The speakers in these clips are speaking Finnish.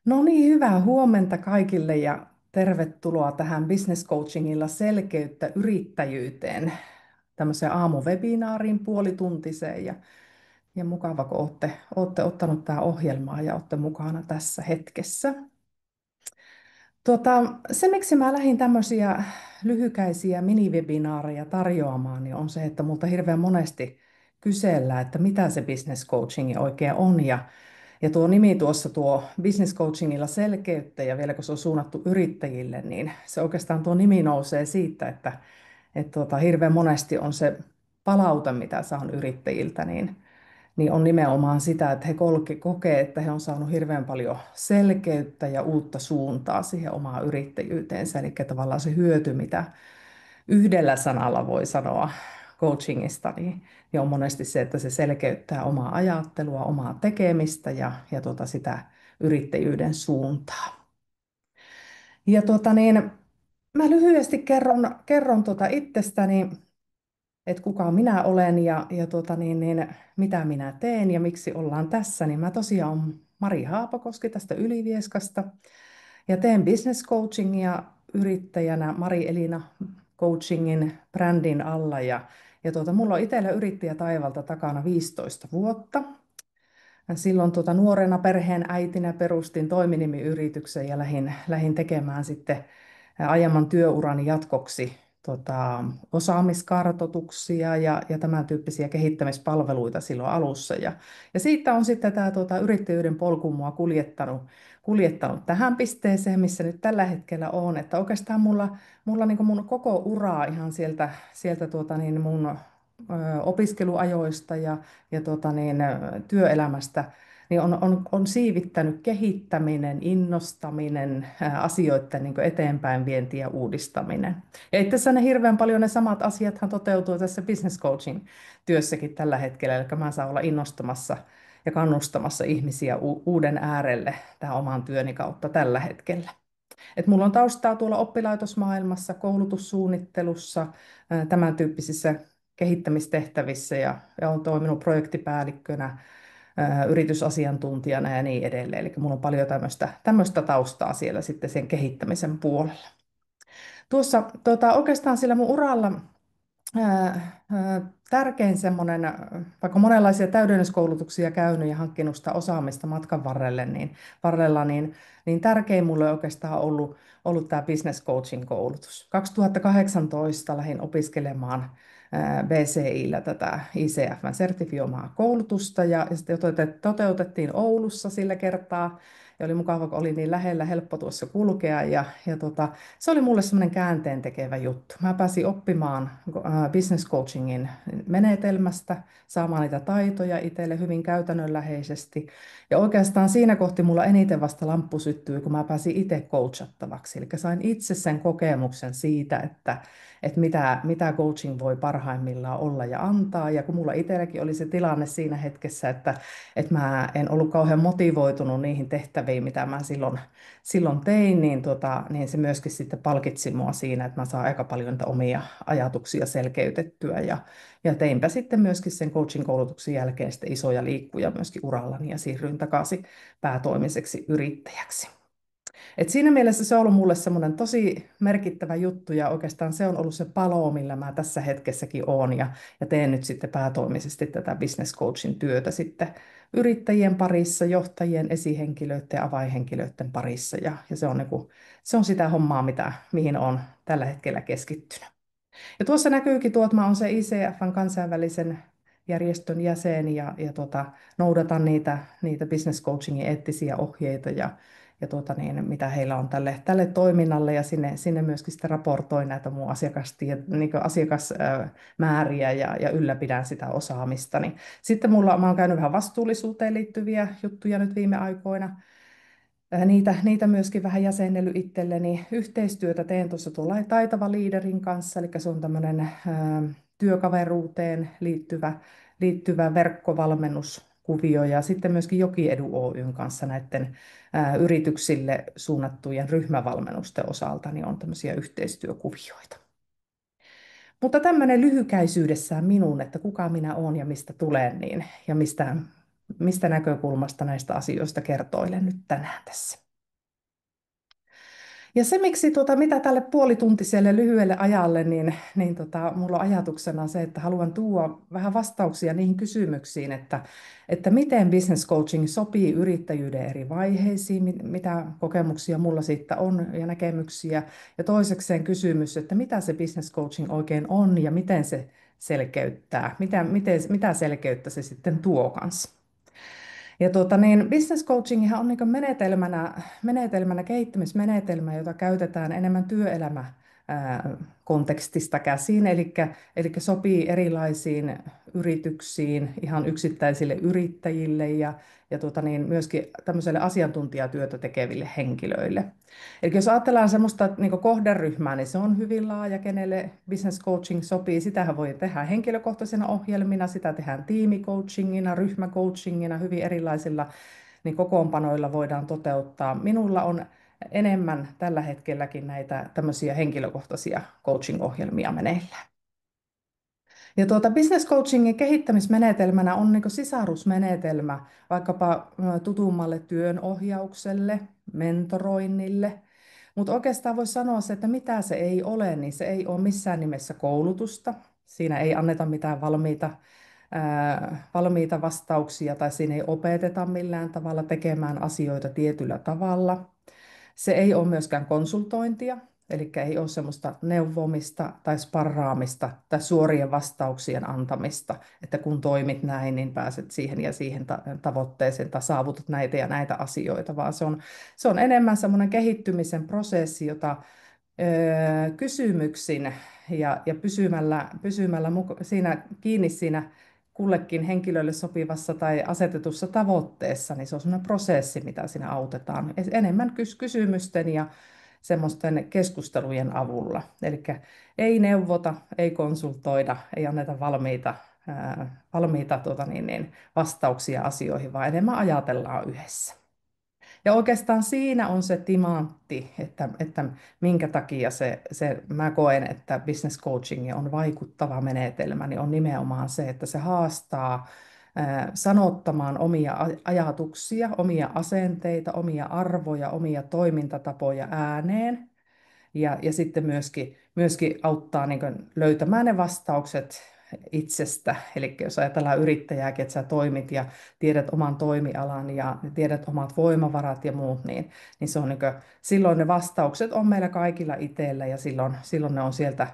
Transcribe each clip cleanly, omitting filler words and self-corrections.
No niin, hyvää huomenta kaikille ja tervetuloa tähän Business Coachingilla selkeyttä yrittäjyyteen, tämmöiseen aamuvebinaariin puolituntiseen ja mukava, kun olette ottanut tämä ohjelmaa ja olette mukana tässä hetkessä. Se, miksi mä lähdin tämmöisiä lyhykäisiä minivebinaareja tarjoamaan, niin on se, että multa hirveän monesti kysellään, että mitä se business coaching oikein on. Ja tuo nimi tuossa, tuo business coachingilla selkeyttä, ja vielä kun se on suunnattu yrittäjille, niin se oikeastaan tuo nimi nousee siitä, että hirveän monesti on se palaute, mitä saan yrittäjiltä, niin on nimenomaan sitä, että he kokee, että he on saanut hirveän paljon selkeyttä ja uutta suuntaa siihen omaan yrittäjyyteensä. Eli tavallaan se hyöty, mitä yhdellä sanalla voi sanoa coachingista, niin on monesti se, että se selkeyttää omaa ajattelua, omaa tekemistä ja sitä yrittäjyyden suuntaa. Mä lyhyesti kerron itsestäni, että kuka minä olen ja mitä minä teen ja miksi ollaan tässä, niin mä tosiaan olen Mari Haapakoski tästä Ylivieskasta ja teen business coachingia yrittäjänä Mari-Elina Coachingin brändin alla ja mulla on itsellä yrittäjätaivalta takana 15 vuotta. Silloin nuorena perheen äitinä perustin toiminimiyrityksen ja lähdin tekemään sitten aiemman työurani jatkoksi osaamiskartoituksia ja tämän tyyppisiä kehittämispalveluita silloin alussa. Ja siitä on sitten tämä yrittäjyyden polku mua kuljettanut tähän pisteeseen, missä nyt tällä hetkellä on. Että oikeastaan mulla niin kuin mun koko uraa ihan sieltä mun opiskeluajoista ja työelämästä, niin on siivittänyt kehittäminen, innostaminen, asioiden niin kuin eteenpäin vienti ja uudistaminen. Ja itse asiassa ne hirveän paljon ne samat asiathan toteutuu tässä business coaching työssäkin tällä hetkellä, eli mä saan olla innostamassa ja kannustamassa ihmisiä uuden äärelle tämän oman työni kautta tällä hetkellä. Et mulla on taustaa tuolla oppilaitosmaailmassa, koulutussuunnittelussa, tämän tyyppisissä kehittämistehtävissä ja olen toiminut projektipäällikkönä, yritysasiantuntijana ja niin edelleen. Eli mulla on paljon tämmöistä taustaa siellä sitten sen kehittämisen puolella. Oikeastaan sillä mun uralla tärkein semmoinen, vaikka monenlaisia täydennyskoulutuksia käynyt ja hankkinut sitä osaamista matkan varrella, niin tärkein mulle on oikeastaan ollut tämä business coaching koulutus. 2018 lähdin opiskelemaan BCI:llä tätä ICF:n sertifioimaa koulutusta ja sitten toteutettiin Oulussa sillä kertaa. Ja oli mukava, kun oli niin lähellä, helppo tuossa kulkea se oli mulle semmoinen käänteen tekevä juttu. Mä pääsin oppimaan business coachingin menetelmästä, saamaan niitä taitoja itselle hyvin käytännönläheisesti. Ja oikeastaan siinä kohti mulla eniten vasta lamppu syttyi, kun mä pääsin itse coachattavaksi. Eli sain itse sen kokemuksen siitä, että mitä coaching voi parhaimmillaan olla ja antaa. Ja kun mulla itselläkin oli se tilanne siinä hetkessä, että mä en ollut kauhean motivoitunut niihin tehtäviin, mitä mä silloin tein, niin se myöskin sitten palkitsi mua siinä, että mä saan aika paljon niitä omia ajatuksia selkeytettyä. Ja teinpä sitten myöskin sen coaching-koulutuksen jälkeen sitten isoja liikkuja myöskin urallani ja siirryin takaisin päätoimiseksi yrittäjäksi. Et siinä mielessä se on ollut mulle semmoinen tosi merkittävä juttu ja oikeastaan se on ollut se palo, millä mä tässä hetkessäkin oon ja teen nyt sitten päätoimisesti tätä business coachin työtä sitten yrittäjien parissa, johtajien, esihenkilöiden ja avainhenkilöiden parissa ja se on sitä hommaa, mihin olen tällä hetkellä keskittynyt. Ja tuossa näkyykin että mä oon se ICF:n kansainvälisen järjestön jäsen ja noudatan niitä business coachingin eettisiä ohjeita ja mitä heillä on tälle toiminnalle ja sinne myöskin sitten raportoin näitä mun niin asiakasmääriä ja ylläpidän sitä osaamista. Sitten mä oon käynyt vähän vastuullisuuteen liittyviä juttuja nyt viime aikoina. Niitä myöskin vähän jäsennellyt itselleni. Yhteistyötä teen tuossa tuolla Taitava Liiderin kanssa, eli se on tämmöinen työkaveruuteen liittyvä verkkovalmennuskuvio ja sitten myöskin Jokiedu Oyn kanssa näiden yrityksille suunnattujen ryhmävalmennusten osalta niin on tämmöisiä yhteistyökuvioita. Mutta tämmöinen lyhykäisyydessään minun, että kuka minä olen ja mistä tulen ja mistä näkökulmasta näistä asioista kertoilen nyt tänään tässä. Ja se, miksi mitä tälle puolituntiselle lyhyelle ajalle, mulla on ajatuksena se, että haluan tuoda vähän vastauksia niihin kysymyksiin, että miten business coaching sopii yrittäjyyden eri vaiheisiin, mitä kokemuksia mulla siitä on ja näkemyksiä. Ja toisekseen kysymys, että mitä se business coaching oikein on ja miten se selkeyttää, mitä selkeyttä se sitten tuo kanssa. Ja business coaching on niin menetelmänä, kehittämismenetelmä, jota käytetään enemmän työelämä kontekstista käsin, eli sopii erilaisiin yrityksiin, ihan yksittäisille yrittäjille ja myöskin tämmöiselle asiantuntijatyötä tekeville henkilöille. Eli jos ajatellaan semmoista niin kohderyhmää, niin se on hyvin laaja, kenelle business coaching sopii. Sitähän voi tehdä henkilökohtaisena ohjelmina, sitä tehdään tiimicoachingina, ryhmäcoachingina, hyvin erilaisilla niin kokoonpanoilla voidaan toteuttaa. Minulla on enemmän tällä hetkelläkin näitä tämmöisiä henkilökohtaisia coaching-ohjelmia meneillään. Ja business coachingin kehittämismenetelmänä on niin sisarusmenetelmä vaikkapa tutummalle työnohjaukselle, mentoroinnille. Mutta oikeastaan voisi sanoa se, että mitä se ei ole, niin se ei ole missään nimessä koulutusta. Siinä ei anneta mitään valmiita vastauksia tai siinä ei opeteta millään tavalla tekemään asioita tietyllä tavalla. Se ei ole myöskään konsultointia, eli ei ole semmoista neuvomista tai sparraamista tai suorien vastauksien antamista, että kun toimit näin, niin pääset siihen ja siihen tavoitteeseen tai saavutat näitä ja näitä asioita, vaan se on enemmän semmoinen kehittymisen prosessi, jota kysymyksin ja pysymällä kiinni siinä kullekin henkilölle sopivassa tai asetetussa tavoitteessa, niin se on sellainen prosessi, mitä siinä autetaan. Enemmän kysymysten ja semmoisten keskustelujen avulla. Eli ei neuvota, ei konsultoida, ei anneta valmiita vastauksia asioihin, vaan enemmän ajatellaan yhdessä. Ja oikeastaan siinä on se timantti, että minkä takia mä koen, että business coaching on vaikuttava menetelmä, niin on nimenomaan se, että se haastaa sanottamaan omia ajatuksia, omia asenteita, omia arvoja, omia toimintatapoja ääneen. Ja sitten myöskin auttaa niin kuin löytämään ne vastaukset itsestä. Eli jos ajatellaan yrittäjääkin, että sä toimit ja tiedät oman toimialan ja tiedät omat voimavarat ja muut, niin se on niin kuin, silloin ne vastaukset on meillä kaikilla itsellä ja silloin ne on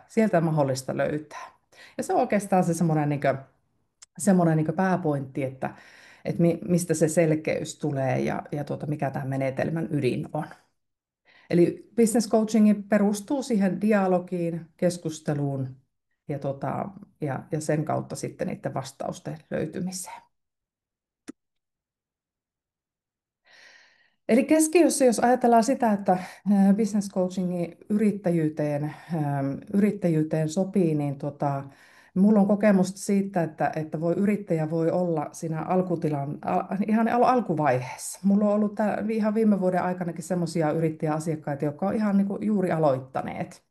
sieltä mahdollista löytää. Ja se on oikeastaan se semmoinen niin pääpointti, että mistä se selkeys tulee ja mikä tämän menetelmän ydin on. Eli business coaching perustuu siihen dialogiin, keskusteluun ja sen kautta sitten niiden vastausten löytymiseen. Eli keskiössä, jos ajatellaan sitä, että business coachingin yrittäjyyteen sopii, niin minulla on kokemusta siitä, että yrittäjä voi olla siinä ihan alkuvaiheessa. Mulla on ollut ihan viime vuoden aikanakin semmoisia yrittäjäasiakkaita, jotka on ihan niin kuin juuri aloittaneet.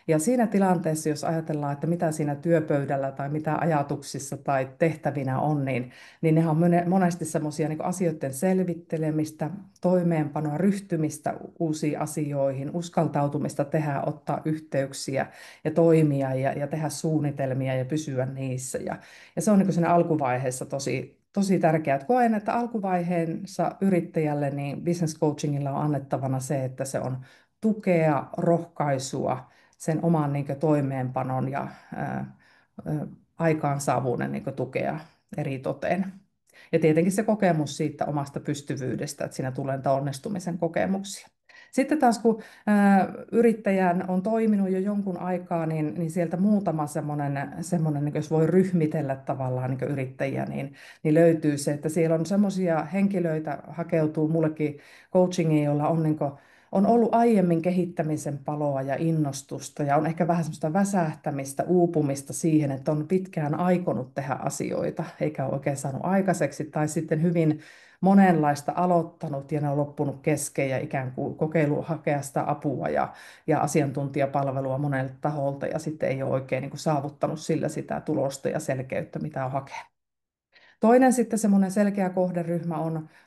Ja siinä tilanteessa, jos ajatellaan, että mitä siinä työpöydällä tai mitä ajatuksissa tai tehtävinä on, niin ne on monesti semmoisia niin asioiden selvittelemistä, toimeenpanoa, ryhtymistä uusiin asioihin, uskaltautumista tehdä, ottaa yhteyksiä ja toimia ja tehdä suunnitelmia ja pysyä niissä. Ja se on niin siinä alkuvaiheessa tosi tärkeää. Että koen, että alkuvaiheensa yrittäjälle niin business coachingilla on annettavana se, että se on tukea, rohkaisua, sen oman niin kuin, toimeenpanon ja aikaansaavuuden niin kuin, tukea eri toteen. Ja tietenkin se kokemus siitä omasta pystyvyydestä, että siinä tulee onnistumisen kokemuksia. Sitten taas kun yrittäjän on toiminut jo jonkun aikaa, niin sieltä muutama semmoinen niin jos voi ryhmitellä tavallaan niin yrittäjiä, niin löytyy se, että siellä on semmoisia henkilöitä, hakeutuu mullekin coachingiin, joilla on niin kuin, on ollut aiemmin kehittämisen paloa ja innostusta ja on ehkä vähän semmoista väsähtämistä, uupumista siihen, että on pitkään aikonut tehdä asioita eikä ole oikein saanut aikaiseksi tai sitten hyvin monenlaista aloittanut ja ne on loppunut kesken ja ikään kuin kokeilu hakea sitä apua ja asiantuntijapalvelua monelta taholta ja sitten ei ole oikein niin kuin saavuttanut sillä sitä tulosta ja selkeyttä, mitä on hakenut. Toinen sitten semmoinen selkeä kohderyhmä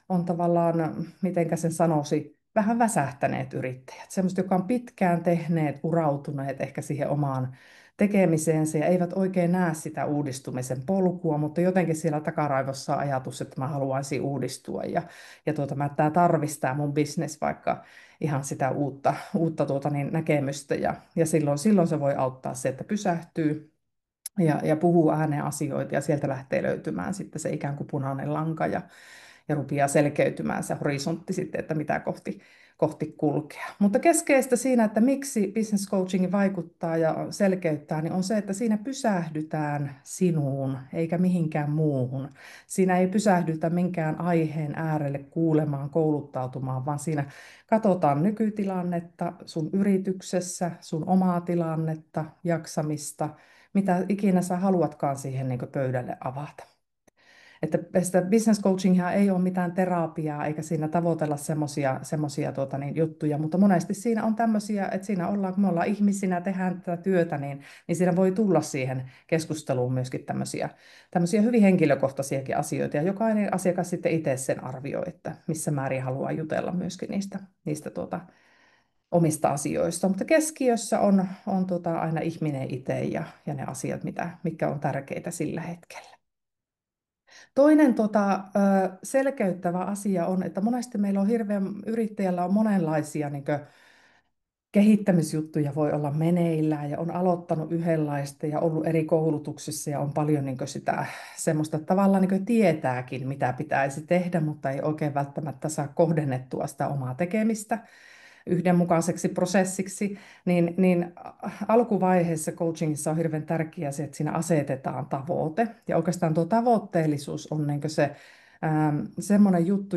on tavallaan, mitenkä sen sanoisi, vähän väsähtäneet yrittäjät, semmoiset, jotka on pitkään tehneet, urautuneet ehkä siihen omaan tekemiseensä ja eivät oikein näe sitä uudistumisen polkua, mutta jotenkin siellä takaraivossa on ajatus, että mä haluaisin uudistua tämä tarvistaa mun business vaikka ihan sitä uutta näkemystä ja silloin se voi auttaa se, että pysähtyy ja puhuu ääneen asioita ja sieltä lähtee löytymään sitten se ikään kuin punainen lanka ja rupeaa selkeytymään se horisontti sitten, että mitä kohti kulkea. Mutta keskeistä siinä, että miksi business coaching vaikuttaa ja selkeyttää, niin on se, että siinä pysähdytään sinuun eikä mihinkään muuhun. Siinä ei pysähdytä minkään aiheen äärelle kuulemaan, kouluttautumaan, vaan siinä katsotaan nykytilannetta sun yrityksessä, sun omaa tilannetta, jaksamista, mitä ikinä sä haluatkaan siihen niin pöydälle avata. Että sitä business coachingia ei ole mitään terapiaa, eikä siinä tavoitella semmoisia juttuja, mutta monesti siinä on tämmöisiä, että siinä ollaan, kun me ollaan ihmisinä, tehdään tätä työtä, niin siinä voi tulla siihen keskusteluun myöskin tämmöisiä hyvin henkilökohtaisiakin asioita, ja jokainen asiakas sitten itse sen arvioi, että missä määrin haluaa jutella myöskin niistä omista asioista. Mutta keskiössä on aina ihminen itse ja ne asiat, mitkä on tärkeitä sillä hetkellä. Toinen selkeyttävä asia on, että monesti meillä on yrittäjällä on monenlaisia kehittämisjuttuja voi olla meneillään ja on aloittanut yhdenlaista ja ollut eri koulutuksissa ja on paljon sitä semmoista että tavallaan tietääkin, mitä pitäisi tehdä, mutta ei oikein välttämättä saa kohdennettua sitä omaa tekemistä yhdenmukaiseksi prosessiksi, niin alkuvaiheessa coachingissa on hirveän tärkeää se, että siinä asetetaan tavoite. Ja oikeastaan tuo tavoitteellisuus on niin se semmoinen juttu,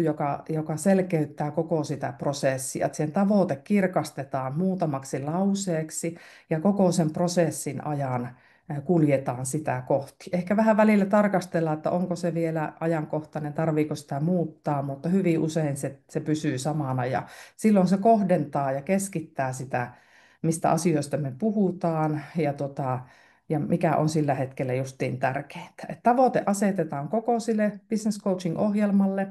joka selkeyttää koko sitä prosessia, että sen tavoite kirkastetaan muutamaksi lauseeksi ja koko sen prosessin ajan kuljetaan sitä kohti. Ehkä vähän välillä tarkastellaan, että onko se vielä ajankohtainen, tarviiko sitä muuttaa, mutta hyvin usein se pysyy samana ja silloin se kohdentaa ja keskittää sitä, mistä asioista me puhutaan ja mikä on sillä hetkellä justiin tärkeintä. Et tavoite asetetaan koko sille business coaching-ohjelmalle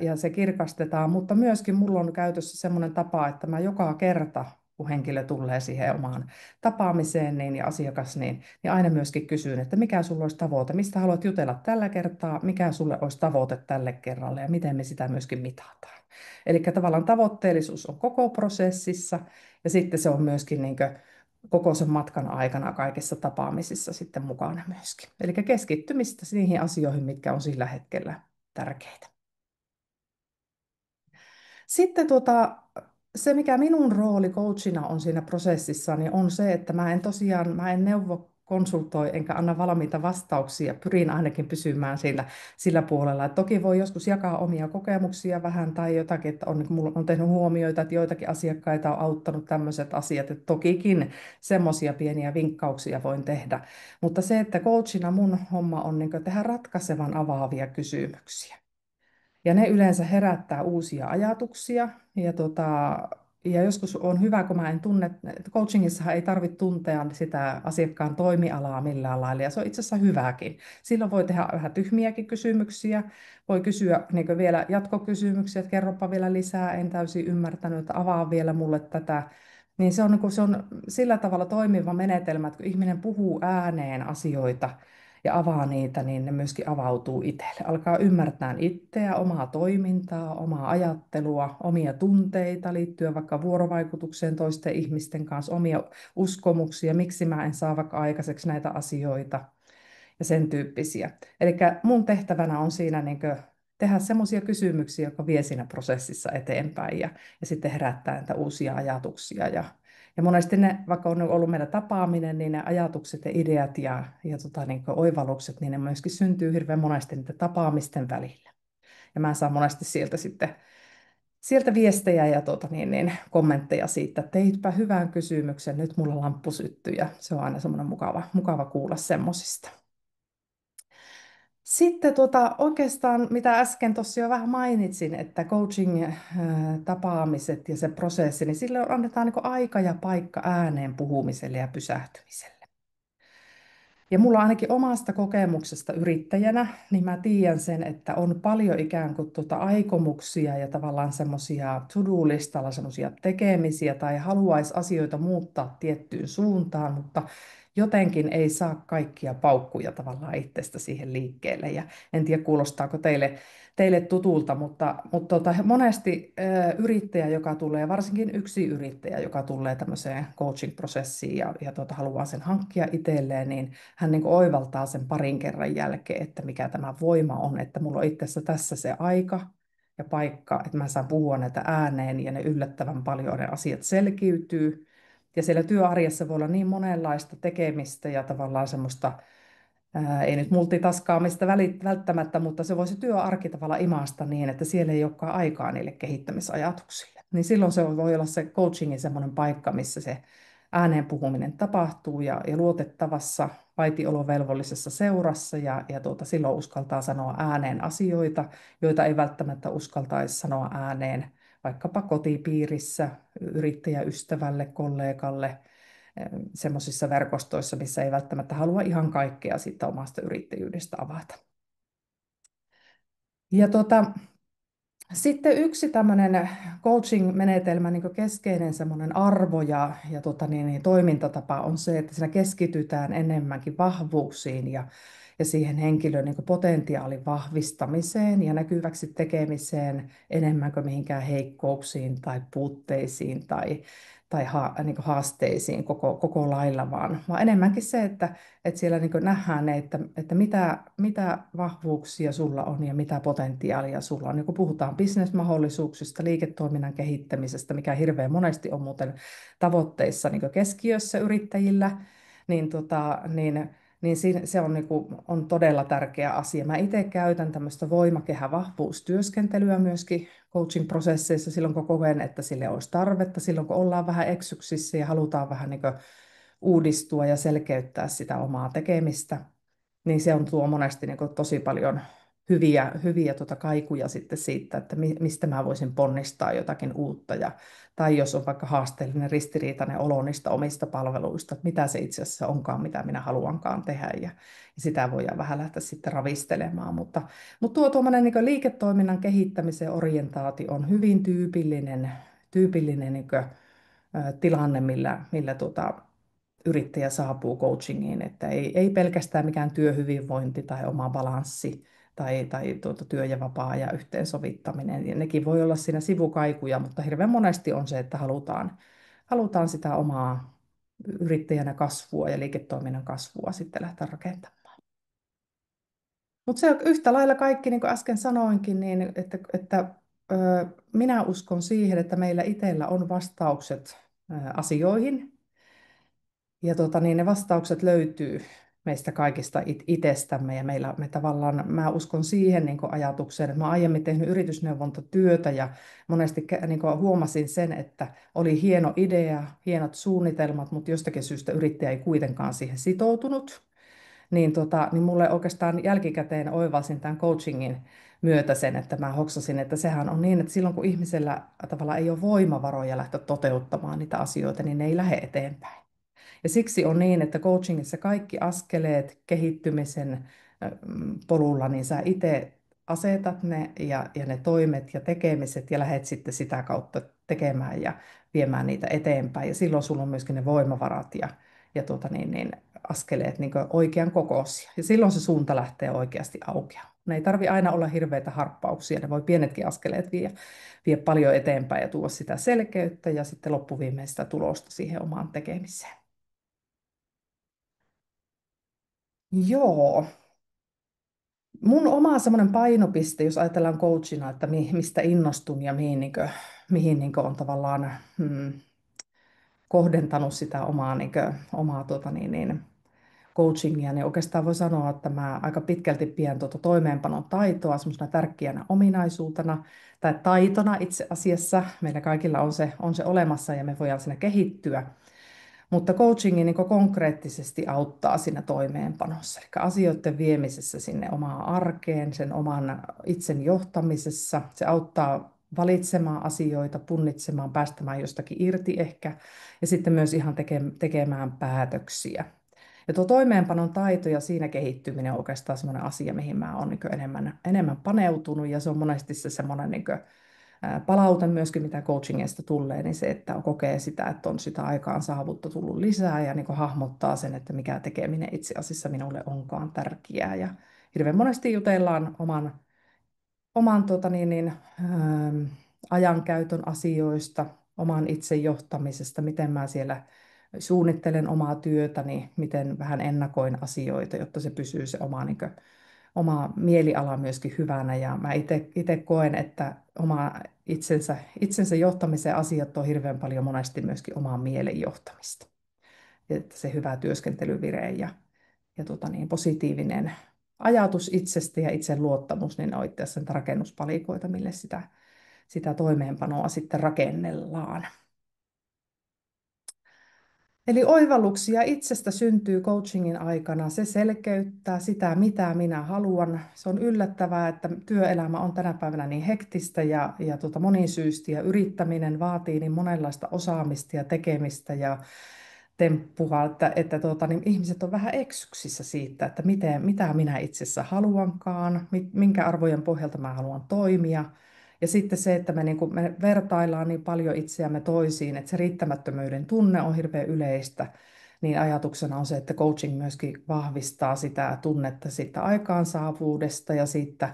ja se kirkastetaan, mutta myöskin mulla on käytössä semmoinen tapa, että mä joka kerta, kun henkilö tulee siihen omaan tapaamiseen ja asiakas, niin aina myöskin kysyn, että mikä sulla olisi tavoite, mistä haluat jutella tällä kertaa, mikä sulle olisi tavoite tälle kerralle ja miten me sitä myöskin mitataan. Eli tavallaan tavoitteellisuus on koko prosessissa ja sitten se on myöskin koko sen matkan aikana kaikissa tapaamisissa sitten mukana myöskin. Eli keskittymistä niihin asioihin, mitkä on sillä hetkellä tärkeitä. Sitten se, mikä minun rooli coachina on siinä prosessissa, niin on se, että mä en neuvo, konsultoi enkä anna valmiita vastauksia. Pyrin ainakin pysymään sillä puolella. Et toki voi joskus jakaa omia kokemuksia vähän tai jotakin, että mulla on tehnyt huomioita, että joitakin asiakkaita on auttanut tämmöiset asiat. Että tokikin semmoisia pieniä vinkkauksia voin tehdä. Mutta se, että coachina mun homma on niin tehdä ratkaisevan avaavia kysymyksiä. Ja ne yleensä herättää uusia ajatuksia. Ja joskus on hyvä, kun mä en tunne, coachingissahan ei tarvitse tuntea sitä asiakkaan toimialaa millään lailla, ja se on itse asiassa hyväkin. Silloin voi tehdä vähän tyhmiäkin kysymyksiä, voi kysyä niin vielä jatkokysymyksiä, että kerropa vielä lisää, en täysin ymmärtänyt, että avaa vielä mulle tätä. Niin se on sillä tavalla toimiva menetelmä, että kun ihminen puhuu ääneen asioita, ja avaa niitä, niin ne myöskin avautuu itselle. Alkaa ymmärtää itseä, omaa toimintaa, omaa ajattelua, omia tunteita liittyen vaikka vuorovaikutukseen toisten ihmisten kanssa, omia uskomuksia, miksi mä en saa vaikka aikaiseksi näitä asioita ja sen tyyppisiä. Eli mun tehtävänä on siinä tehdä semmoisia kysymyksiä, jotka vie siinä prosessissa eteenpäin ja sitten herättää näitä uusia ajatuksia ja monesti ne, vaikka on ollut meillä tapaaminen, niin ne ajatukset ja ideat ja oivallukset, niin ne myöskin syntyy hirveän monesti niiden tapaamisten välillä. Ja mä saan monesti sieltä viestejä ja kommentteja siitä, että teitpä hyvän kysymyksen, nyt mulla lamppu syttyy ja se on aina semmoinen mukava kuulla semmosista. Sitten oikeastaan, mitä äsken tuossa jo vähän mainitsin, että coaching-tapaamiset ja se prosessi, niin sille annetaan aika ja paikka ääneen puhumiselle ja pysähtymiselle. Ja mulla ainakin omasta kokemuksesta yrittäjänä, niin mä tiedän sen, että on paljon ikään kuin aikomuksia ja tavallaan semmoisia to-do-listalla semmoisia tekemisiä tai haluaisi asioita muuttaa tiettyyn suuntaan, mutta jotenkin ei saa kaikkia paukkuja tavallaan itsestä siihen liikkeelle. Ja en tiedä, kuulostaako teille tutulta, mutta monesti yrittäjä, joka tulee, varsinkin yksi yrittäjä, joka tulee tämmöiseen coaching-prosessiin ja haluaa sen hankkia itselleen, niin hän niin kuin oivaltaa sen parin kerran jälkeen, että mikä tämä voima on, että mulla on itse asiassa tässä se aika ja paikka, että mä saan puhua näitä ääneen ja ne yllättävän paljon ne asiat selkiytyy. Ja siellä työarjessa voi olla niin monenlaista tekemistä ja tavallaan semmoista ei nyt multitaskaamista välttämättä, mutta se voisi työarki tavallaan imasta niin, että siellä ei olekaan aikaa niille kehittämisajatuksille. Niin silloin se voi olla se coachingin semmoinen paikka, missä se ääneen puhuminen tapahtuu ja luotettavassa vaitiolovelvollisessa seurassa silloin uskaltaa sanoa ääneen asioita, joita ei välttämättä uskaltaisi sanoa ääneen vaikkapa kotipiirissä, yrittäjäystävälle, kollegalle, semmoisissa verkostoissa, missä ei välttämättä halua ihan kaikkea siitä omasta yrittäjyydestä avata. Ja sitten yksi tämmöinen coaching-menetelmä, niin keskeinen semmoinen arvo ja toimintatapa on se, että siinä keskitytään enemmänkin vahvuuksiin ja siihen henkilön niin potentiaalin vahvistamiseen ja näkyväksi tekemiseen enemmän kuin mihinkään heikkouksiin tai puutteisiin tai niin haasteisiin koko lailla, vaan enemmänkin se, että siellä niin nähdään ne, että mitä vahvuuksia sulla on ja mitä potentiaalia sulla on. Niin kun puhutaan bisnesmahdollisuuksista, liiketoiminnan kehittämisestä, mikä hirveän monesti on muuten tavoitteissa niin keskiössä yrittäjillä, niin, se on, on todella tärkeä asia. Mä itse käytän tämmöistä voimakehä-vahvuustyöskentelyä myöskin coaching-prosesseissa silloin, kun koen, että sille olisi tarvetta, silloin kun ollaan vähän eksyksissä ja halutaan vähän niin uudistua ja selkeyttää sitä omaa tekemistä, niin se on tuo monesti niin kuin tosi paljon hyviä kaikuja sitten siitä, että mistä mä voisin ponnistaa jotakin uutta. Tai jos on vaikka haasteellinen, ristiriitainen olo niistä omista palveluista, että mitä se itse asiassa onkaan, mitä minä haluankaan tehdä. Ja sitä voidaan vähän lähteä sitten ravistelemaan. Mutta tuommoinen niin liiketoiminnan kehittämisen orientaatio on hyvin tyypillinen niin kuin, tilanne, millä yrittäjä saapuu coachingiin, että ei pelkästään mikään työhyvinvointi tai oma balanssi tai työ ja vapaa-ajan yhteensovittaminen. Ja nekin voi olla siinä sivukaikuja, mutta hirveän monesti on se, että halutaan sitä omaa yrittäjänä kasvua ja liiketoiminnan kasvua sitten lähteä rakentamaan. Mutta se on yhtä lailla kaikki, niin kuin äsken sanoinkin, niin minä uskon siihen, että meillä itsellä on vastaukset asioihin, ja ne vastaukset löytyy meistä kaikista itsestämme ja me tavallaan, mä uskon siihen niin ajatukseen, että mä aiemmin tehnyt yritysneuvontatyötä ja monesti niin huomasin sen, että oli hieno idea, hienot suunnitelmat, mutta jostakin syystä yrittäjä ei kuitenkaan siihen sitoutunut. Niin mulle oikeastaan jälkikäteen oivalsin tämän coachingin myötä sen, että mä hoksasin, että sehän on niin, että silloin kun ihmisellä tavallaan ei ole voimavaroja lähteä toteuttamaan niitä asioita, niin ne ei lähde eteenpäin. Ja siksi on niin, että coachingissa kaikki askeleet kehittymisen polulla, niin sä itse asetat ne ja ne toimet ja tekemiset ja lähdet sitten sitä kautta tekemään ja viemään niitä eteenpäin. Ja silloin sulla on myöskin ne voimavarat ja askeleet niin oikean kokoisia. Ja silloin se suunta lähtee oikeasti aukeamaan. Ne ei tarvi aina olla hirveitä harppauksia, ne voi pienetkin askeleet vie paljon eteenpäin ja tuoda sitä selkeyttä ja sitten loppuviimein sitä tulosta siihen omaan tekemiseen. Joo. Mun oma semmoinen painopiste, jos ajatellaan coachina, että mistä innostun ja mihin on tavallaan kohdentanut sitä omaa coachingia, niin oikeastaan voi sanoa, että mä aika pitkälti pidän toimeenpanon taitoa semmoisena tärkeänä ominaisuutena tai taitona itse asiassa. Meillä kaikilla on se olemassa ja me voidaan siinä kehittyä. Mutta coachingi niin konkreettisesti auttaa siinä toimeenpanossa, eli asioiden viemisessä sinne omaan arkeen, sen oman itsen johtamisessa. Se auttaa valitsemaan asioita, punnitsemaan, päästämään jostakin irti ehkä, ja sitten myös ihan tekemään päätöksiä. Ja tuo toimeenpanon taito ja siinä kehittyminen on oikeastaan semmoinen asia, mihin mä oon niin enemmän paneutunut, ja se on monesti se semmoinen niin palaute myöskin, mitä coachingista tulee, niin se, että kokee sitä, että on sitä aikaan saavuutta tullut lisää ja niin hahmottaa sen, että mikä tekeminen itse asiassa minulle onkaan tärkeää. Ja hirveän monesti jutellaan oman ajankäytön asioista, oman itsejohtamisesta, miten mä siellä suunnittelen omaa työtäni, miten vähän ennakoin asioita, jotta se pysyy se oma mieliala myöskin hyvänä. Ja mä itse koen, että itsensä johtamisen asiat on hirveän paljon monesti myöskin omaa mielen johtamista. Että se hyvä työskentelyvire ja positiivinen ajatus itsestä ja itseluottamus, niin ne on itse asiassa niitä rakennuspalikoita, mille sitä toimeenpanoa sitten rakennellaan. Eli oivalluksia itsestä syntyy coachingin aikana. Se selkeyttää sitä, mitä minä haluan. Se on yllättävää, että työelämä on tänä päivänä niin hektistä ja monisyistä, ja yrittäminen vaatii niin monenlaista osaamista ja tekemistä ja temppua, että ihmiset on vähän eksyksissä siitä, että mitä minä itse asiassa haluankaan, minkä arvojen pohjalta mä haluan toimia. Ja sitten se, että me vertaillaan niin paljon itseämme toisiin, että se riittämättömyyden tunne on hirveän yleistä, niin ajatuksena on se, että coaching myöskin vahvistaa sitä tunnetta siitä aikaansaavuudesta ja siitä,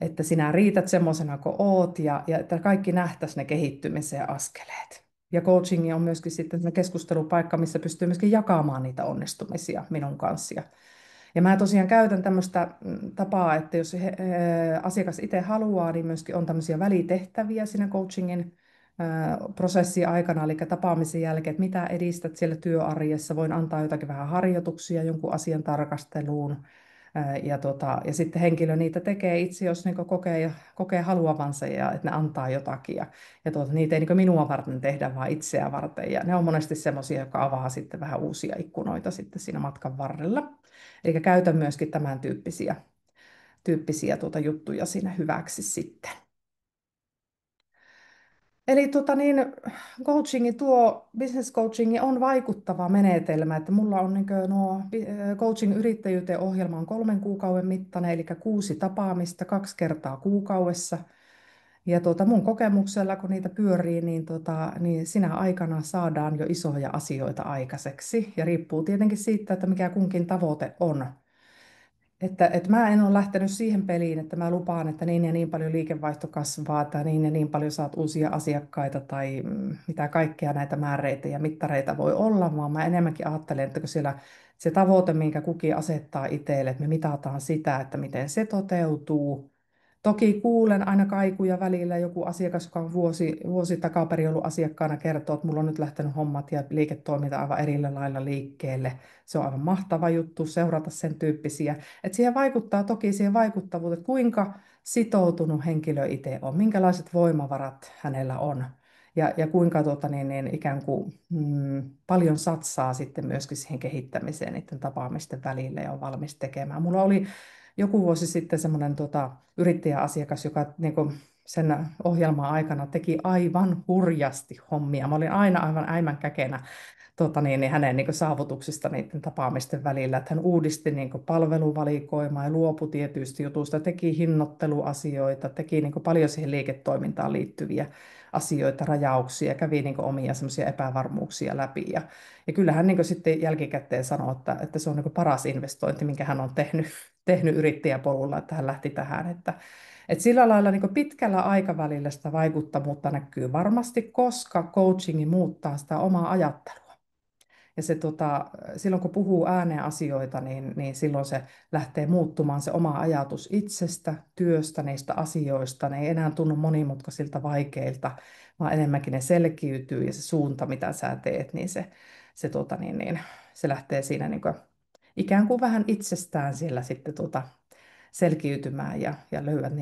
että sinä riität semmoisena kuin oot, ja että kaikki nähtäisiin ne kehittymisen askeleet. Ja coaching on myöskin sitten se keskustelupaikka, missä pystyy myöskin jakamaan niitä onnistumisia minun kanssa. Ja mä tosiaan käytän tämmöistä tapaa, että jos asiakas itse haluaa, niin myöskin on tämmöisiä välitehtäviä siinä coachingin prosessin aikana, eli tapaamisen jälkeen, että mitä edistät siellä työarjessa. Voin antaa jotakin vähän harjoituksia jonkun asian tarkasteluun. Ja sitten henkilö niitä tekee itse, jos niin kokee haluavansa ja että ne antaa jotakin. Ja niitä ei niin minua varten tehdä, vaan itseä varten. Ja ne on monesti semmoisia, jotka avaa sitten vähän uusia ikkunoita sitten siinä matkan varrella. Eli käytän myöskin tämän tyyppisiä juttuja siinä hyväksi sitten. Eli business coachingi on vaikuttava menetelmä, että mulla on coaching yrittäjyyteen ohjelma on 3 kuukauden mittainen, eli 6 tapaamista 2 kertaa kuukaudessa. Ja mun kokemuksella, kun niitä pyörii, niin sinä aikana saadaan jo isoja asioita aikaiseksi. Ja riippuu tietenkin siitä, että mikä kunkin tavoite on. Että mä en ole lähtenyt siihen peliin, että mä lupaan, että niin ja niin paljon liikevaihto kasvaa tai niin ja niin paljon saat uusia asiakkaita tai mitä kaikkea näitä määreitä ja mittareita voi olla, vaan mä enemmänkin ajattelen, että kun siellä se tavoite, minkä kukin asettaa itselle, että me mitataan sitä, että miten se toteutuu. Toki kuulen aina kaikuja välillä, joku asiakas, joka on vuosi takaperin ollut asiakkaana, kertoo, että mulla on nyt lähtenyt hommat ja liiketoiminta aivan eri lailla liikkeelle. Se on aivan mahtava juttu seurata sen tyyppisiä. Että siihen vaikuttaa toki siihen vaikuttavuuteen, että kuinka sitoutunut henkilö itse on, minkälaiset voimavarat hänellä on ja kuinka ikään kuin, paljon satsaa sitten myöskin siihen kehittämiseen niiden tapaamisten välillä ja on valmis tekemään. Mulla oli joku vuosi sitten semmoinen yrittäjäasiakas, joka sen ohjelman aikana teki aivan hurjasti hommia. Mä olin aina aivan äimän käkenä hänen saavutuksista niiden tapaamisten välillä. Että hän uudisti palveluvalikoimaa ja luopui tietyistä jutuista, teki hinnoitteluasioita, teki paljon siihen liiketoimintaan liittyviä asioita, rajauksia, kävi omia semmoisia epävarmuuksia läpi. Ja kyllä hän sitten jälkikäteen sanoi, että se on paras investointi, minkä hän on tehnyt yrittäjäpolulla, että hän lähti tähän. Että sillä lailla pitkällä aikavälillä sitä vaikuttavuutta näkyy varmasti, koska coachingi muuttaa sitä omaa ajattelua. Ja silloin kun puhuu ääneen asioita, niin silloin se lähtee muuttumaan se oma ajatus itsestä, työstä, niistä asioista. Ne ei enää tunnu monimutkaisilta, vaikeilta, vaan enemmänkin ne selkiytyy ja se suunta, mitä sä teet, niin se lähtee siinä ikään kuin vähän itsestään siellä sitten selkiytymään ja löydät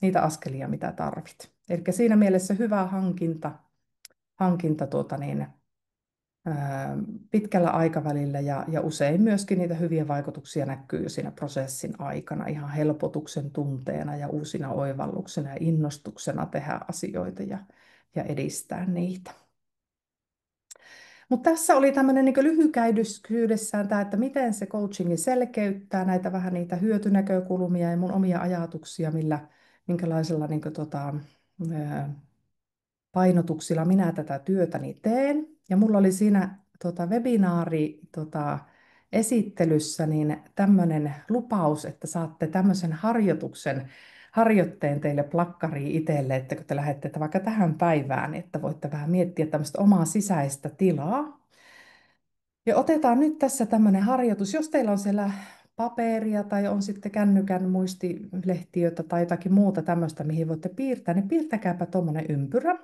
niitä askelia, mitä tarvit. Eli siinä mielessä hyvä hankinta pitkällä aikavälillä ja usein myöskin niitä hyviä vaikutuksia näkyy jo siinä prosessin aikana ihan helpotuksen tunteena ja uusina oivalluksena ja innostuksena tehdä asioita ja edistää niitä. Mutta tässä oli tämmöinen niin lyhykäisyydessään tämä, että miten se coachingi selkeyttää näitä vähän niitä hyötynäkökulmia ja mun omia ajatuksia, minkälaisella painotuksilla minä tätä työtäni teen. Ja mulla oli siinä webinaari esittelyssä niin tämmöinen lupaus, että saatte tämmöisen harjoitteen teille plakkariin itselle, että kun te lähdette vaikka tähän päivään, että voitte vähän miettiä tämmöistä omaa sisäistä tilaa. Ja otetaan nyt tässä tämmöinen harjoitus, jos teillä on siellä paperia tai on sitten kännykän muistilehtiötä tai jotakin muuta tämmöistä, mihin voitte piirtää, niin piirtäkääpä tuommoinen ympyrä.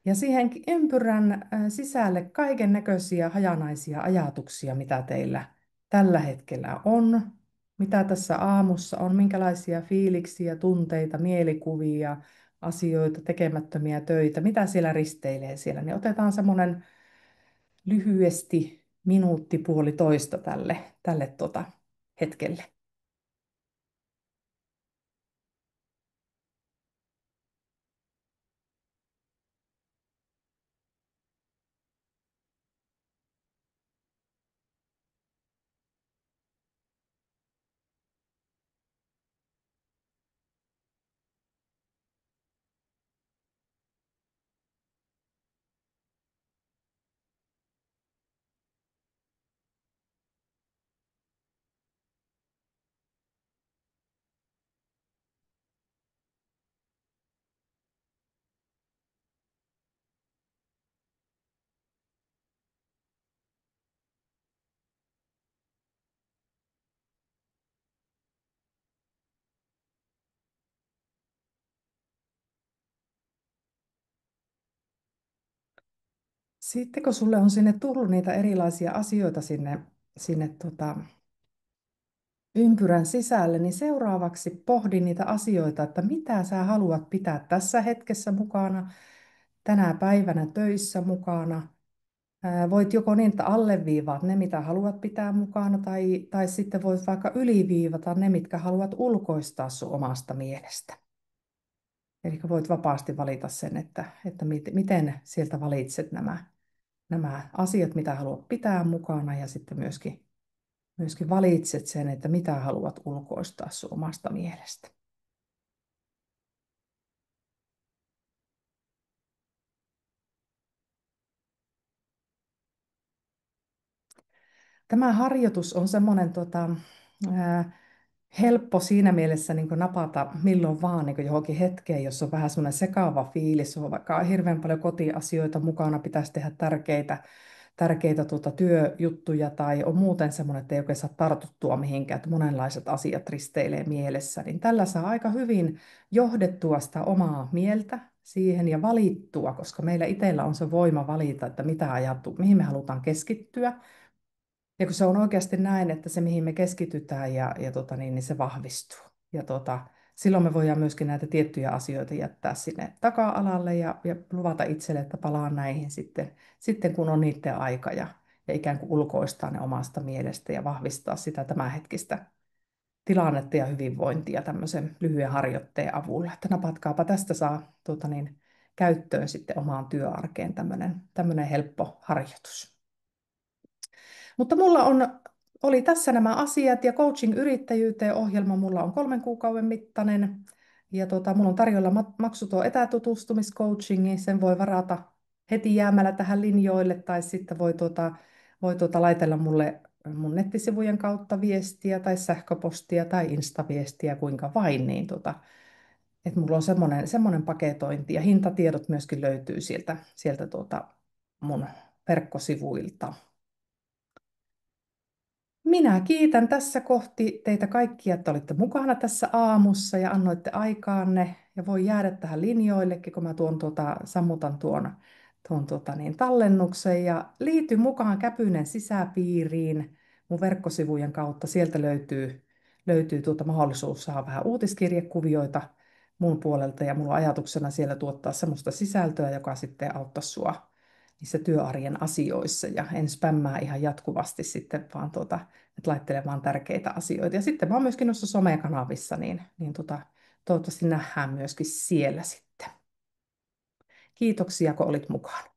Ja siihen ympyrän sisälle kaiken näköisiä hajanaisia ajatuksia, mitä teillä tällä hetkellä on, mitä tässä aamussa on, minkälaisia fiiliksiä, tunteita, mielikuvia, asioita, tekemättömiä töitä, mitä siellä risteilee siellä, niin otetaan semmoinen lyhyesti minuutti puolitoista tälle hetkelle. Sitten kun sulle on sinne tullut niitä erilaisia asioita sinne ympyrän sisälle, niin seuraavaksi pohdi niitä asioita, että mitä sä haluat pitää tässä hetkessä mukana, tänä päivänä töissä mukana. Voit joko niin, että alleviivaat ne, mitä haluat pitää mukana, tai sitten voit vaikka yliviivata ne, mitkä haluat ulkoistaa sun omasta mielestä. Eli voit vapaasti valita sen, että miten sieltä valitset nämä asiat, mitä haluat pitää mukana, ja sitten myöskin valitset sen, että mitä haluat ulkoistaa sun omasta mielestä. Tämä harjoitus on semmoinen helppo siinä mielessä niin napata milloin vaan niin johonkin hetkeen, jos on vähän semmoinen sekaava fiilis, on vaikka hirveän paljon kotiasioita mukana, pitäisi tehdä tärkeitä työjuttuja tai on muuten semmoinen, että ei oikein saa tartuttua mihinkään, että monenlaiset asiat risteilee mielessä, niin tällä saa aika hyvin johdettua sitä omaa mieltä siihen ja valittua, koska meillä itsellä on se voima valita, että mihin me halutaan keskittyä. Ja kun se on oikeasti näin, että se mihin me keskitytään niin se vahvistuu. Ja silloin me voidaan myöskin näitä tiettyjä asioita jättää sinne taka-alalle ja luvata itselle, että palaan näihin sitten kun on niiden aika ja ikään kuin ulkoistaa ne omasta mielestä ja vahvistaa sitä tämänhetkistä tilannetta ja hyvinvointia tämmöisen lyhyen harjoitteen avulla. Että napatkaapa tästä saa käyttöön sitten omaan työarkeen tämmöinen helppo harjoitus. Mutta oli tässä nämä asiat ja coaching-yrittäjyyteen ohjelma mulla on 3 kuukauden mittainen. Ja mulla on tarjolla maksuton etätutustumiscoachingi, sen voi varata heti jäämällä tähän linjoille tai sitten voi laitella mulle mun nettisivujen kautta viestiä tai sähköpostia tai instaviestiä, kuinka vain, niin että mulla on semmoinen paketointi ja hintatiedot myöskin löytyy sieltä mun verkkosivuilta. Minä kiitän tässä kohti teitä kaikkia, että olitte mukana tässä aamussa ja annoitte aikaanne. Ja voi jäädä tähän linjoillekin, kun mä sammutan tuon tallennuksen. Ja liity mukaan Käpynen sisäpiiriin mun verkkosivujen kautta. Sieltä löytyy mahdollisuus saada vähän uutiskirjekuvioita mun puolelta. Ja mulla on ajatuksena siellä tuottaa semmoista sisältöä, joka sitten auttaa sua niissä työarjen asioissa ja en spämmää ihan jatkuvasti sitten, vaan että laittelen vaan tärkeitä asioita. Ja sitten mä oon myöskin noissa somekanavissa, niin toivottavasti nähdään myöskin siellä sitten. Kiitoksia, kun olit mukana.